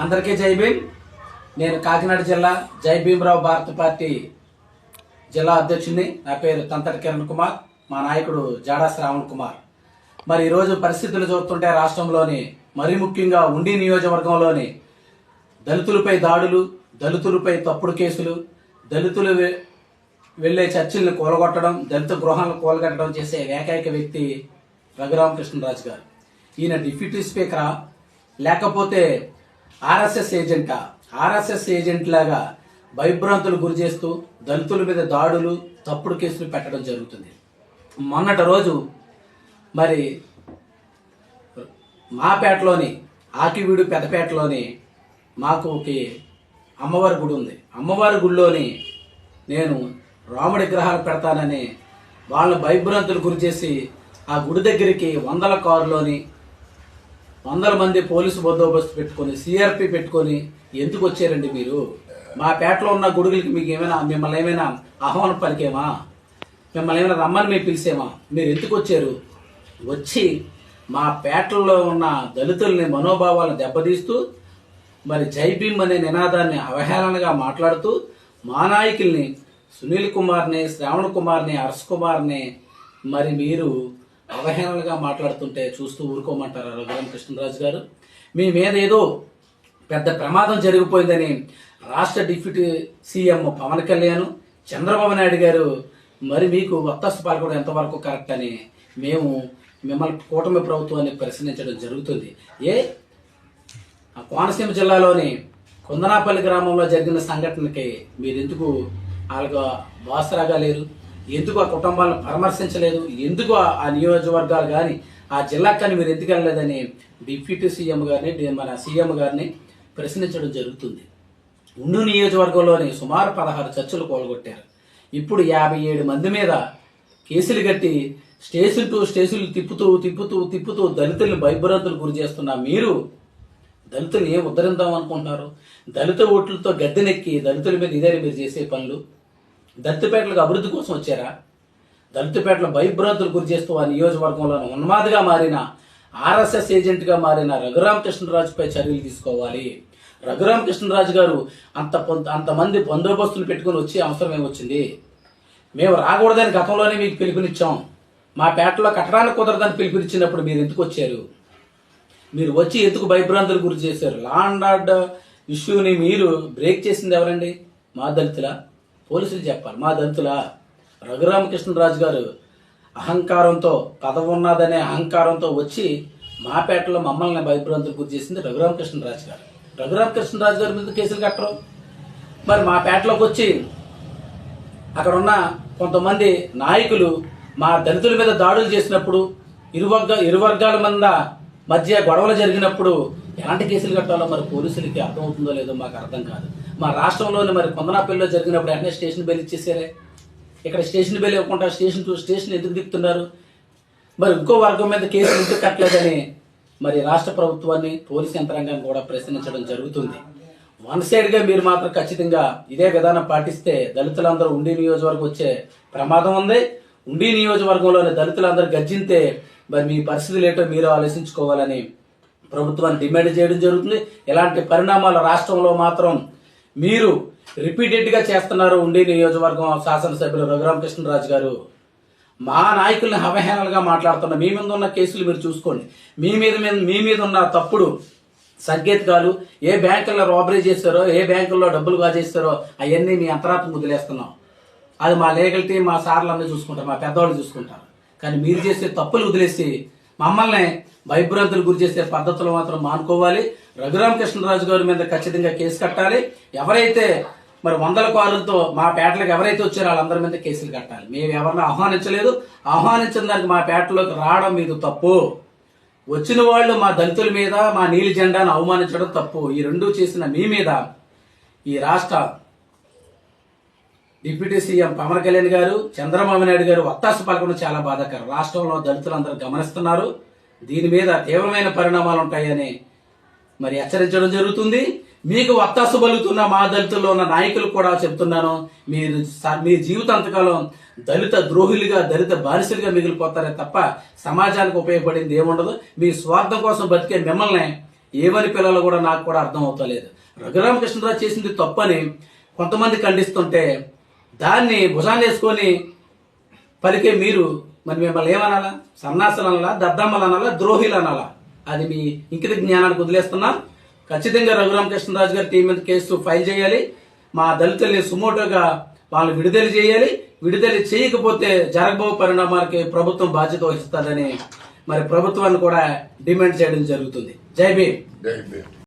అందరికీ జై భీమ్. నేను కాకినాడ జిల్లా జై భీమరావు భారత పార్టీ జిల్లా అధ్యక్షుడిని. నా పేరు తంతటి కిరణ్ కుమార్. మా నాయకుడు జాడా శ్రావణ్ కుమార్. మరి ఈరోజు పరిస్థితులు చూస్తుంటే రాష్ట్రంలోని మరీ ముఖ్యంగా ఉండి నియోజకవర్గంలోని దళితులపై దాడులు, దళితులపై తప్పుడు కేసులు, దళితులు వెళ్లే చర్చిల్ని కూలగొట్టడం, దళిత గృహాలను కూలగొట్టడం చేసే ఏకైక వ్యక్తి రఘురామకృష్ణరాజు గారు. ఈయన డిప్యూటీ స్పీకరా లేకపోతే ఆర్ఎస్ఎస్ ఏజెంటా? ఆర్ఎస్ఎస్ ఏజెంట్ లాగా భయభ్రాంతులు గురి చేస్తూ దళితుల మీద దాడులు, తప్పుడు కేసులు పెట్టడం జరుగుతుంది. మొన్నటి రోజు మరి మాపేటలోని ఆకివీడు పెద్దపేటలోని మాకు ఒక అమ్మవారి గుడి ఉంది. అమ్మవారి గుడిలోని నేను రాముడి విగ్రహాలు పెడతానని వాళ్ళ భయభ్రాంతులు గురి చేసి ఆ గుడి దగ్గరికి వందల కారులోని 100 మంది పోలీసు బందోబస్తు పెట్టుకొని, సిఆర్పి పెట్టుకొని ఎందుకు వచ్చారండి మీరు? మా పేటలో ఉన్న గుడుగులకి మిమ్మల్ని ఏమైనా ఆహ్వానం పలికేమా? మిమ్మల్ని ఏమైనా రమ్మని మేము పిలిచేమా? మీరు ఎందుకు వచ్చారు? వచ్చి మా పేటల్లో ఉన్న దళితుల్ని మనోభావాలను దెబ్బతీస్తూ మరి జై భీమ్ అనే నినాదాన్ని అవహేళనగా మాట్లాడుతూ మా నాయకుల్ని సునీల్ కుమార్ని, శ్రావణ్ కుమార్ని, హర్ష్ కుమార్ని మరి మీరు అవహేళనగా మాట్లాడుతుంటే చూస్తూ ఊరుకోమంటారా రఘురామకృష్ణరాజు గారు? మీ మీద ఏదో పెద్ద ప్రమాదం జరిగిపోయిందని రాష్ట్ర డిప్యూటీ సీఎం పవన్ కళ్యాణ్, చంద్రబాబు నాయుడు గారు మరి మీకు వత్తాసు పాల్గొనడం ఎంతవరకు కరెక్ట్ అని మేము మిమ్మల్ని కూటమి ప్రభుత్వాన్ని ప్రశ్నించడం జరుగుతుంది. కోనసీమ జిల్లాలోని కొందనాపల్లి గ్రామంలో జరిగిన సంఘటనకి మీరెందుకు వాళ్ళకు బాసరాగా లేరు? ఎందుకు ఆ కుటుంబాలను పరామర్శించలేదు? ఎందుకు ఆ నియోజకవర్గాలు కానీ ఆ జిల్లాకు కానీ మీరు ఎందుకు వెళ్ళలేదని డిప్యూటీ సీఎం గారిని, మన సీఎం గారిని ప్రశ్నించడం జరుగుతుంది. ఉండు నియోజకవర్గంలోని సుమారు 16 చర్చలు కూలగొట్టారు. ఇప్పుడు 57 మంది మీద కేసులు కట్టి స్టేషన్ టు స్టేషన్లు తిప్పుతూ దళితుల్ని భయభ్రాంతులు గురి చేస్తున్న మీరు దళితులు ఏం ఉద్ధరిద్దాం అనుకుంటున్నారు? దళిత ఓట్లతో గద్దెనెక్కి దళితుల మీద ఇదే మీరు చేసే పనులు. దళితపేటలకు అభివృద్ధి కోసం వచ్చారా? దళితపేటలో భయభ్రాంతులు గురి చేస్తూ ఆ నియోజకవర్గంలో ఉన్మాదిగా మారిన, ఆర్ఎస్ఎస్ ఏజెంట్గా మారిన రఘురామకృష్ణరాజుపై చర్యలు తీసుకోవాలి. రఘురామకృష్ణరాజు గారు అంతమంది బందోబస్తులు పెట్టుకుని వచ్చే అవసరం ఏమొచ్చింది? మేము రాకూడదని గతంలోనే మీకు పిలుపునిచ్చాం. మా పేటలో కట్టడానికి కుదరదని పిలుపునిచ్చినప్పుడు మీరు ఎందుకు వచ్చారు? మీరు వచ్చి ఎందుకు భయభ్రాంతులు గురి చేశారు? లా అండ్ ఆర్డర్ ఇష్యూని మీరు బ్రేక్ చేసింది ఎవరండి? మా దళితులా? పోలీసులు చెప్పాలి. మా దళితులా? రఘురామకృష్ణరాజు గారు అహంకారంతో, పదవి ఉన్నదనే అహంకారంతో వచ్చి మా పేటలో మమ్మల్ని భయభ్రాంతులు గురి చేసింది రఘురామకృష్ణరాజు గారు. రఘురామకృష్ణరాజు గారి మీద కేసులు కట్టరు. మరి మా పేటలోకి వచ్చి అక్కడ ఉన్న కొంతమంది నాయకులు మా దళితుల మీద దాడులు చేసినప్పుడు, ఇరు వర్గాల మధ్య గొడవలు జరిగినప్పుడు ఎలాంటి కేసులు కట్టాలో మరి పోలీసులకి అర్థమవుతుందో లేదో మాకు అర్థం కాదు. మా రాష్ట్రంలోని మరి కొందనాపల్లిలో జరిగినప్పుడు వెంటనే స్టేషన్ బెయిల్ ఇచ్చేసారే. ఇక్కడ స్టేషన్ బెయిల్ ఇవ్వకుండా స్టేషన్ టు స్టేషన్ ఎందుకు తిప్పుతున్నారు? మరి ఇంకో వర్గం మీద కేసులు ఎందుకు కట్టలేదని మరి రాష్ట్ర ప్రభుత్వాన్ని, పోలీసు యంత్రాంగాన్ని కూడా ప్రశ్నించడం జరుగుతుంది. వన్ సైడ్గా మీరు మాత్రం ఖచ్చితంగా ఇదే విధానం పాటిస్తే దళితులందరూ ఉండి నియోజకవర్గం వచ్చే ప్రమాదం ఉంది. ఉండి నియోజకవర్గంలోని దళితులందరూ గర్జింతే మరి మీ పరిస్థితులు ఏంటో మీరు ఆలోచించుకోవాలని ప్రభుత్వాన్ని డిమాండ్ చేయడం జరుగుతుంది. ఇలాంటి పరిణామాలు రాష్ట్రంలో మాత్రం మీరు రిపీటెడ్గా చేస్తున్నారు. ఉండి నియోజకవర్గం శాసనసభ్యులు రఘురామకృష్ణరాజు గారు మా నాయకుల్ని అవహేళనగా మాట్లాడుతున్న మీ మీద ఉన్న కేసులు మీరు చూసుకోండి. మీ మీద ఉన్న తప్పుడు సంకేతాలు, ఏ బ్యాంకుల్లో రాబరీ చేస్తారో, ఏ బ్యాంకుల్లో డబ్బులు కాజేస్తారో అవన్నీ మీ అంతరాత్మ వదిలేస్తున్నాం. అది మా లీగల్ టీం, మా సార్లు చూసుకుంటారు, మా పెద్దవాళ్ళు చూసుకుంటారు. కానీ మీరు చేసే తప్పులు వదిలేసి మమ్మల్ని భయభ్రాంతులు గురి చేసే పద్ధతులు మాత్రం మానుకోవాలి. రఘురామకృష్ణరాజు గారి మీద ఖచ్చితంగా కేసు కట్టాలి. ఎవరైతే మరి 100 కారులతో మా పేటలకు ఎవరైతే వచ్చారో వాళ్ళందరి మీద కేసులు కట్టాలి. మేము ఎవరిని ఆహ్వానించలేదు. ఆహ్వానించిన దానికి మా పేటలోకి రావడం మీద తప్పు. వచ్చిన వాళ్ళు మా దళితుల మీద, మా నీలి జెండాను అవమానించడం తప్పు. ఈ రెండూ చేసిన మీ మీద ఈ రాష్ట్ర డిప్యూటీ సీఎం పవన్ కళ్యాణ్ గారు, చంద్రబాబు నాయుడు గారు వత్తాసు పలకడం చాలా బాధాకరం. రాష్ట్రంలో దళితులందరూ గమనిస్తున్నారు. దీని మీద తీవ్రమైన పరిణామాలు ఉంటాయని మరి హెచ్చరించడం జరుగుతుంది. మీకు వత్తాసు పలుకుతున్న మా దళితుల్లో ఉన్న నాయకులు కూడా చెప్తున్నాను, మీ జీవితాంతకాలం దళిత ద్రోహులుగా, దళిత బానిసలుగా మిగిలిపోతారే తప్ప సమాజానికి ఉపయోగపడింది ఏముండదు. మీ స్వార్థం కోసం బతికే మిమ్మల్ని ఏమని పిల్లలు కూడా నాకు కూడా అర్థం అవుతలేదు. రఘురామకృష్ణరాజు చేసింది తప్పని కొంతమంది ఖండిస్తుంటే దాన్ని భుజాన్ని వేసుకొని పలికే మీరు మరి మిమ్మల్ని ఏమనాలా? సన్నాసులు అనాలా, దద్దమ్మలు అనాలా, ద్రోహిలు అనాలా? అది మీ ఇంకిత జ్ఞానానికి వదిలేస్తున్నాం. ఖచ్చితంగా రఘురామకృష్ణరాజు గారి టీం మీద కేసు ఫైల్ చేయాలి. మా దళితుల్ని సుమోటోగా వాళ్ళు విడుదల చేయాలి. విడుదల చేయకపోతే జరగబో పరిణామాలకి ప్రభుత్వం బాధ్యత వహిస్తుందని మరి ప్రభుత్వాన్ని కూడా డిమాండ్ చేయడం జరుగుతుంది. జై భీమ్.